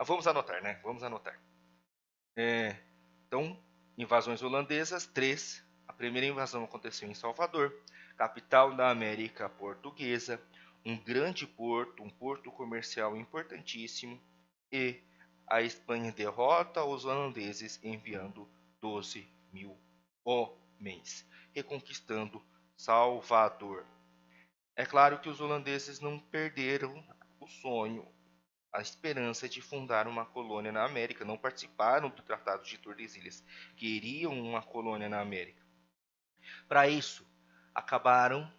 Vamos anotar, né? Vamos anotar. Então, invasões holandesas, 3. A primeira invasão aconteceu em Salvador, capital da América Portuguesa, um grande porto, um porto comercial importantíssimo, e a Espanha derrota os holandeses enviando 12 mil homens, reconquistando Salvador. É claro que os holandeses não perderam o sonho, a esperança de fundar uma colônia na América, não participaram do Tratado de Tordesilhas, queriam uma colônia na América. Para isso, acabaram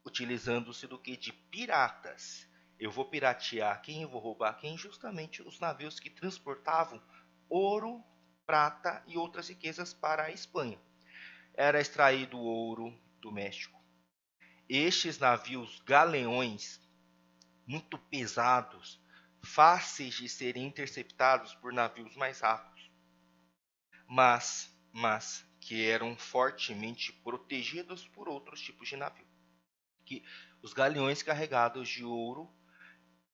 utilizando-se do que de piratas. Eu vou piratear quem, eu vou roubar quem? Justamente os navios que transportavam ouro, prata e outras riquezas para a Espanha. Era extraído ouro do México. Estes navios galeões, muito pesados, fáceis de serem interceptados por navios mais rápidos, mas que eram fortemente protegidos por outros tipos de navio. Que os galeões carregados de ouro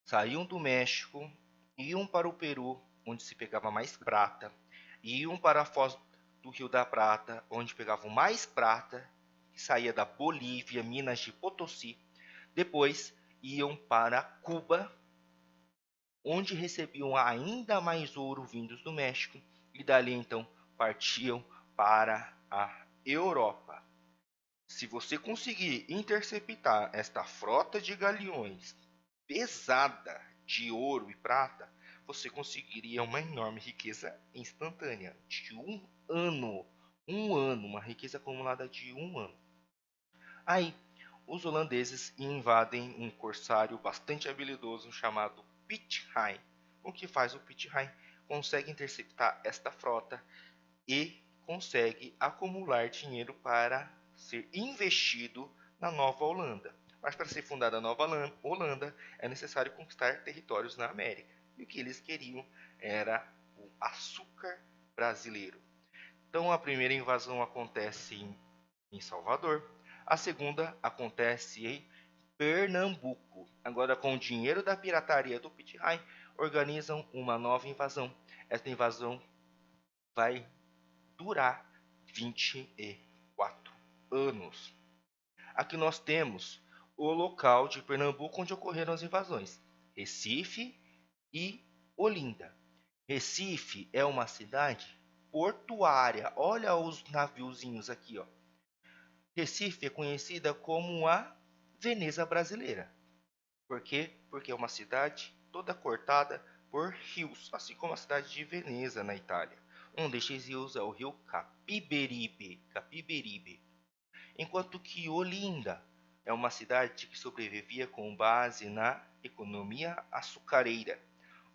saíam do México, iam para o Peru, onde se pegava mais prata, iam para a Foz do Rio da Prata, onde pegavam mais prata, que saía da Bolívia, Minas de Potosí. Depois iam para Cuba, onde recebiam ainda mais ouro vindos do México, e dali então partiam para a Europa. Se você conseguir interceptar esta frota de galeões pesada de ouro e prata, você conseguiria uma enorme riqueza instantânea de um ano, uma riqueza acumulada de um ano. Aí, os holandeses invadem um corsário bastante habilidoso chamado Piet Hein. O que faz o Piet Hein? Consegue interceptar esta frota e consegue acumular dinheiro para ser investido na Nova Holanda. Mas para ser fundada a Nova Holanda é necessário conquistar territórios na América. E o que eles queriam era o açúcar brasileiro. Então a primeira invasão acontece em Salvador, a segunda acontece em Pernambuco. Agora, com o dinheiro da pirataria do Piet Hein, organizam uma nova invasão. Esta invasão vai durar 24 anos. Aqui nós temos o local de Pernambuco onde ocorreram as invasões: Recife e Olinda. Recife é uma cidade portuária. Olha os naviozinhos aqui, ó. Recife é conhecida como a Veneza brasileira. Por quê? Porque é uma cidade toda cortada por rios, assim como a cidade de Veneza, na Itália. Um destes rios é o rio Capiberibe. Enquanto que Olinda é uma cidade que sobrevivia com base na economia açucareira.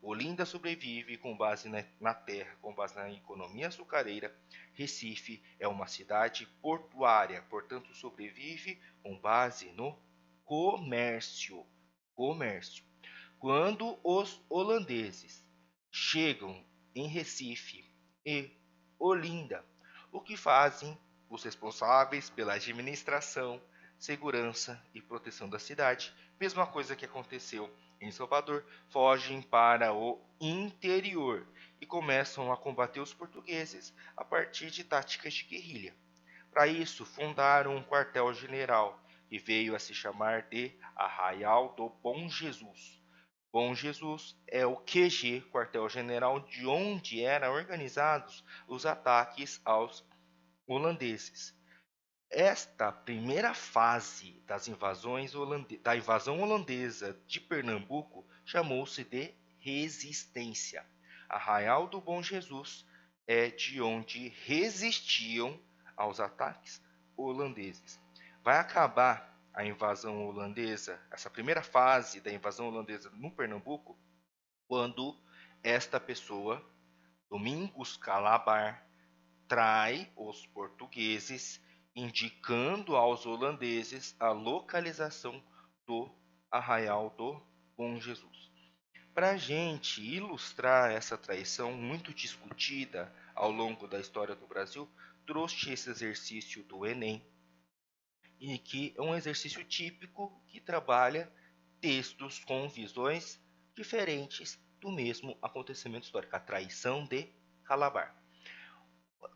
Olinda sobrevive com base na terra, com base na economia açucareira. Recife é uma cidade portuária, portanto sobrevive com base no comércio. Quando os holandeses chegam em Recife e Olinda, o que fazem os responsáveis pela administração, segurança e proteção da cidade? Mesma coisa que aconteceu em Salvador, fogem para o interior e começam a combater os portugueses a partir de táticas de guerrilha. Para isso, fundaram um quartel-general que veio a se chamar de Arraial do Bom Jesus. Bom Jesus é o QG, quartel-general, de onde eram organizados os ataques aos holandeses. Esta primeira fase da invasão holandesa de Pernambuco chamou-se de resistência. Arraial do Bom Jesus é de onde resistiam aos ataques holandeses. Vai acabar a invasão holandesa, essa primeira fase da invasão holandesa no Pernambuco, quando esta pessoa, Domingos Calabar, trai os portugueses, indicando aos holandeses a localização do Arraial do Bom Jesus. Para a gente ilustrar essa traição muito discutida ao longo da história do Brasil, trouxe esse exercício do Enem, e que é um exercício típico que trabalha textos com visões diferentes do mesmo acontecimento histórico, a traição de Calabar.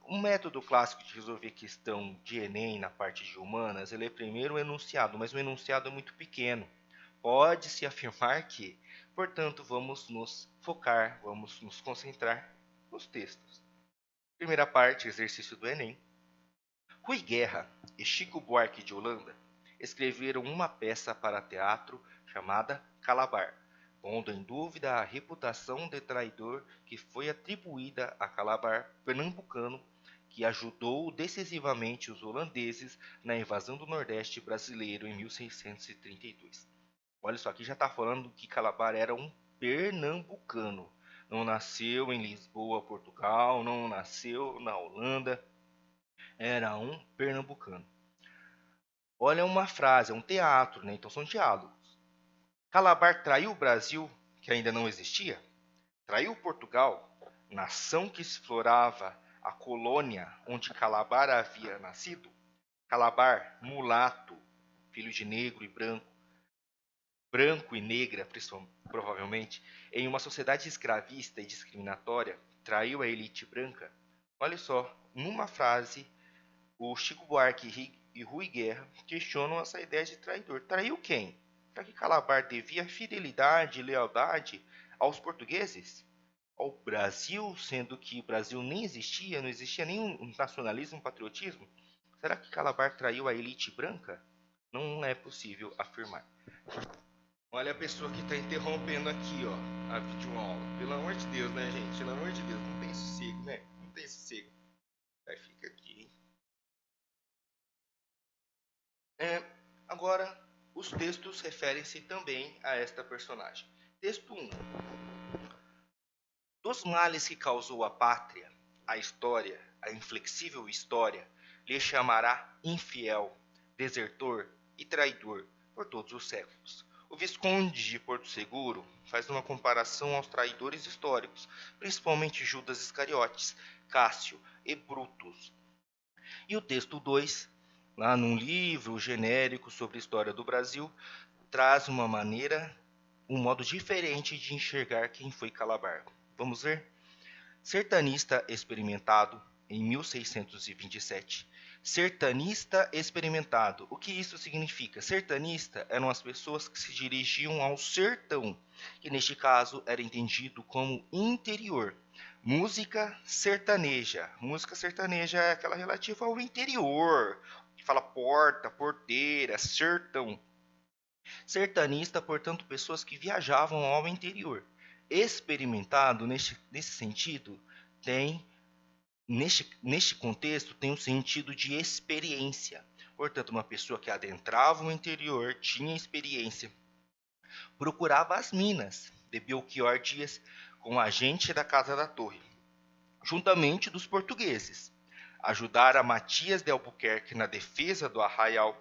O método clássico de resolver questão de Enem na parte de humanas, ele é primeiro o enunciado, mas o enunciado é muito pequeno. Pode-se afirmar que, portanto, vamos nos focar, vamos nos concentrar nos textos. Primeira parte, exercício do Enem. Rui Guerra e Chico Buarque de Holanda escreveram uma peça para teatro chamada Calabar, pondo em dúvida a reputação de traidor que foi atribuída a Calabar, pernambucano, que ajudou decisivamente os holandeses na invasão do Nordeste brasileiro em 1632. Olha só, aqui já está falando que Calabar era um pernambucano. Não nasceu em Lisboa, Portugal, não nasceu na Holanda, era um pernambucano. Olha uma frase, é um teatro, né? Então são diálogos. Calabar traiu o Brasil, que ainda não existia? Traiu Portugal, nação que explorava a colônia onde Calabar havia nascido? Calabar, mulato, filho de negro e branco, branco e negra, provavelmente, em uma sociedade escravista e discriminatória, traiu a elite branca? Olha só, numa frase, o Chico Buarque e Rui Guerra questionam essa ideia de traidor. Traiu quem? Será que Calabar devia fidelidade e lealdade aos portugueses? Ao Brasil, sendo que o Brasil nem existia, não existia nenhum nacionalismo, patriotismo? Será que Calabar traiu a elite branca? Não é possível afirmar. Olha a pessoa que está interrompendo aqui, ó, a videoaula. Pelo amor de Deus, né, gente? Pelo amor de Deus, não tem sossego, né? Não tem sossego. Aí fica aqui. Agora, os textos referem-se também a esta personagem. Texto 1. Dos males que causou a pátria, a história, a inflexível história, lhe chamará infiel, desertor e traidor por todos os séculos. O Visconde de Porto Seguro faz uma comparação aos traidores históricos, principalmente Judas Iscariotes, Cássio e Brutus. E o texto 2, lá num livro genérico sobre a história do Brasil, traz uma maneira, um modo diferente de enxergar quem foi Calabar. Vamos ver? Sertanista experimentado em 1627. Sertanista experimentado. O que isso significa? Sertanista eram as pessoas que se dirigiam ao sertão, que neste caso era entendido como interior. Música sertaneja. Música sertaneja é aquela relativa ao interior, que fala porta, porteira, sertão. Sertanista, portanto, pessoas que viajavam ao interior. Experimentado, nesse sentido, tem, neste contexto, tem um sentido de experiência. Portanto, uma pessoa que adentrava o interior, tinha experiência, procurava as minas de Belchior Dias com a gente da Casa da Torre, juntamente dos portugueses. Ajudara Matias de Albuquerque na defesa do arraial,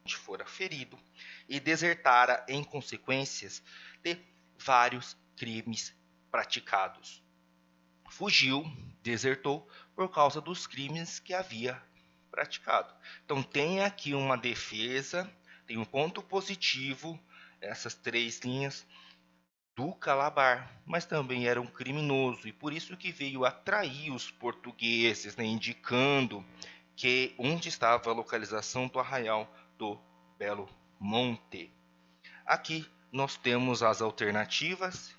onde fora ferido, e desertara em consequências de vários crimes praticados. Fugiu, desertou por causa dos crimes que havia praticado. Então tem aqui uma defesa, tem um ponto positivo, essas três linhas do Calabar, mas também era um criminoso e por isso que veio atrair os portugueses, né, indicando que onde estava a localização do arraial do Belo Monte. Aqui nós temos as alternativas.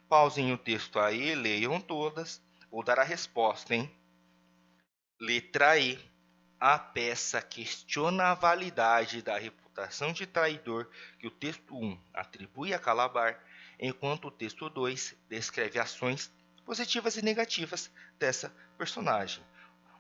Pausem o texto aí, leiam todas. Vou dar a resposta, hein? Letra E. A peça questiona a validade da reputação de traidor que o texto 1 atribui a Calabar, enquanto o texto 2 descreve ações positivas e negativas dessa personagem.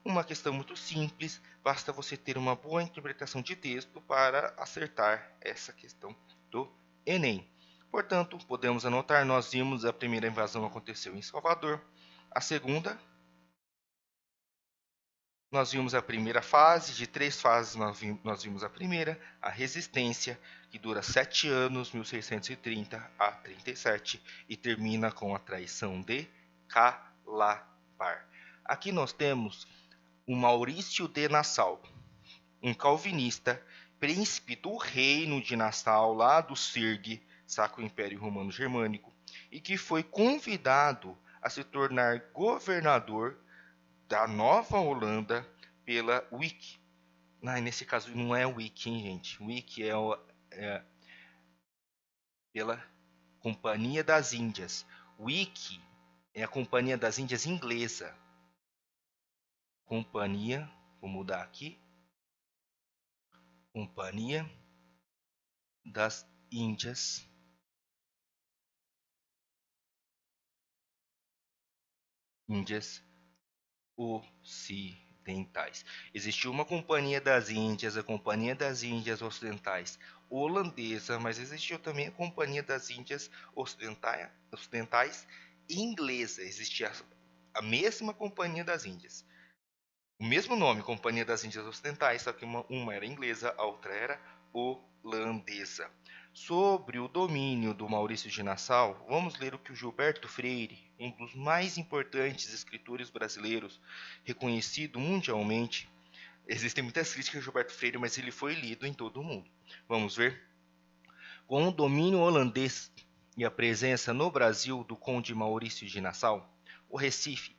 Uma questão muito simples, basta você ter uma boa interpretação de texto para acertar essa questão do Enem. Portanto, podemos anotar, nós vimos a primeira invasão aconteceu em Salvador, a segunda, nós vimos a primeira fase, de 3 fases nós vimos a primeira, a resistência, que dura 7 anos, 1630 a 37, e termina com a traição de Calabar. Aqui nós temos o Maurício de Nassau, um calvinista, príncipe do reino de Nassau, lá do Sirgue, Sacro Império Romano Germânico, e que foi convidado a se tornar governador da Nova Holanda pela Wiki. Nesse caso não é Wiki, hein, gente? Wiki é pela Companhia das Índias. Wiki é a Companhia das Índias inglesa. Companhia, vou mudar aqui. Companhia das Índias Ocidentais. Existiu uma Companhia das Índias, a Companhia das Índias Ocidentais holandesa, mas existiu também a Companhia das Índias Ocidentais inglesa. Existia a mesma Companhia das Índias. O mesmo nome, Companhia das Índias Ocidentais, só que uma era inglesa, a outra era holandesa. Sobre o domínio do Maurício de Nassau, vamos ler o que o Gilberto Freire, um dos mais importantes escritores brasileiros, reconhecido mundialmente. Existem muitas críticas a Gilberto Freire, mas ele foi lido em todo o mundo. Vamos ver? Com o domínio holandês e a presença no Brasil do conde Maurício de Nassau, o Recife,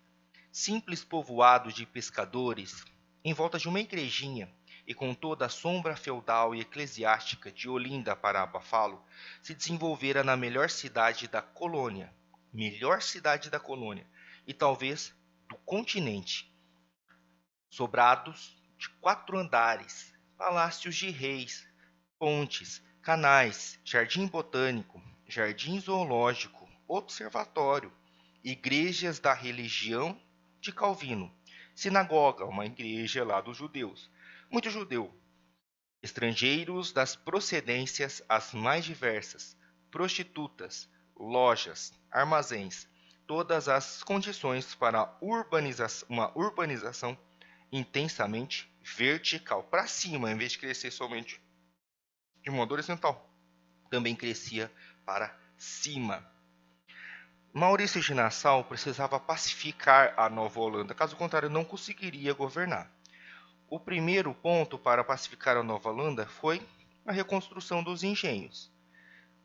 simples povoado de pescadores, em volta de uma igrejinha, e com toda a sombra feudal e eclesiástica de Olinda para abafá-lo, se desenvolvera na melhor cidade da colônia, e talvez do continente. Sobrados de 4 andares, palácios de reis, pontes, canais, jardim botânico, jardim zoológico, observatório, igrejas da religião de Calvino, sinagoga, uma igreja lá dos judeus, muito judeu, estrangeiros das procedências as mais diversas, prostitutas, lojas, armazéns, todas as condições para uma urbanização intensamente vertical, para cima, em vez de crescer somente de modo horizontal, também crescia para cima. Maurício de Nassau precisava pacificar a Nova Holanda, caso contrário não conseguiria governar. O primeiro ponto para pacificar a Nova Holanda foi a reconstrução dos engenhos.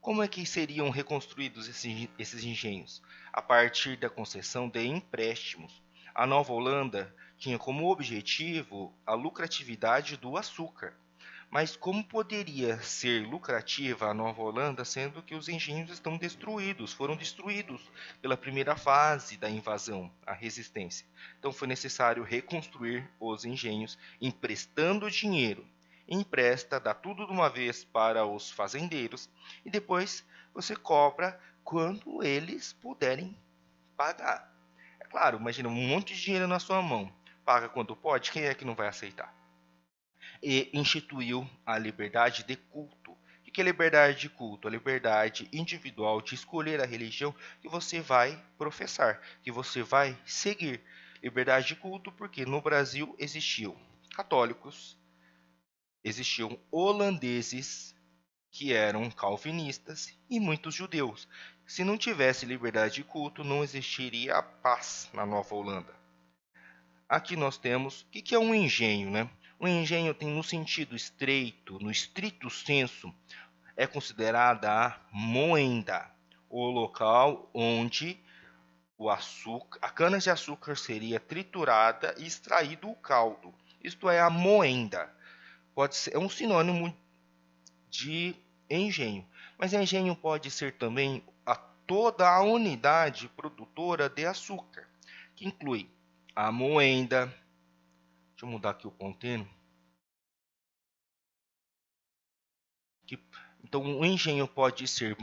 Como é que seriam reconstruídos esses engenhos? A partir da concessão de empréstimos. A Nova Holanda tinha como objetivo a lucratividade do açúcar. Mas como poderia ser lucrativa a Nova Holanda, sendo que os engenhos foram destruídos pela primeira fase da invasão, a resistência. Então foi necessário reconstruir os engenhos, emprestando dinheiro. Empresta, dá tudo de uma vez para os fazendeiros e depois você cobra quando eles puderem pagar. É claro, imagina um monte de dinheiro na sua mão. Paga quando pode, quem é que não vai aceitar? E instituiu a liberdade de culto. O que é liberdade de culto? A liberdade individual de escolher a religião que você vai professar, que você vai seguir. Liberdade de culto porque no Brasil existiam católicos, existiam holandeses que eram calvinistas e muitos judeus. Se não tivesse liberdade de culto, não existiria a paz na Nova Holanda. Aqui nós temos o que é um engenho, né? O engenho tem no sentido estreito, no estrito senso, é considerada a moenda, o local onde a cana de açúcar seria triturada e extraído o caldo. Isto é a moenda. É um sinônimo de engenho, mas engenho pode ser também toda a unidade produtora de açúcar, que inclui a moenda. Deixa eu mudar aqui o ponteiro. Então, o engenho pode ser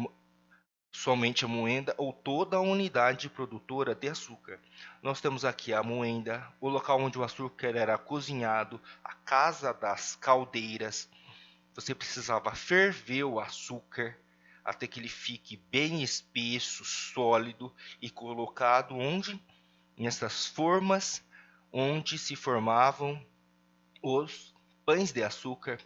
somente a moenda ou toda a unidade produtora de açúcar. Nós temos aqui a moenda, o local onde o açúcar era cozinhado, a casa das caldeiras. Você precisava ferver o açúcar até que ele fique bem espesso, sólido e colocado onde? Nessas formas onde se formavam os pães de açúcar.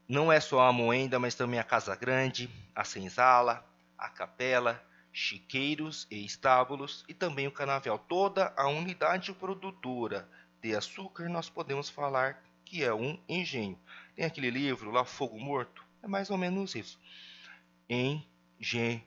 Não é só a moenda, mas também a casa grande, a senzala, a capela, chiqueiros e estábulos e também o canavial. Toda a unidade produtora de açúcar nós podemos falar que é um engenho. Tem aquele livro lá, Fogo Morto? É mais ou menos isso. Engenho.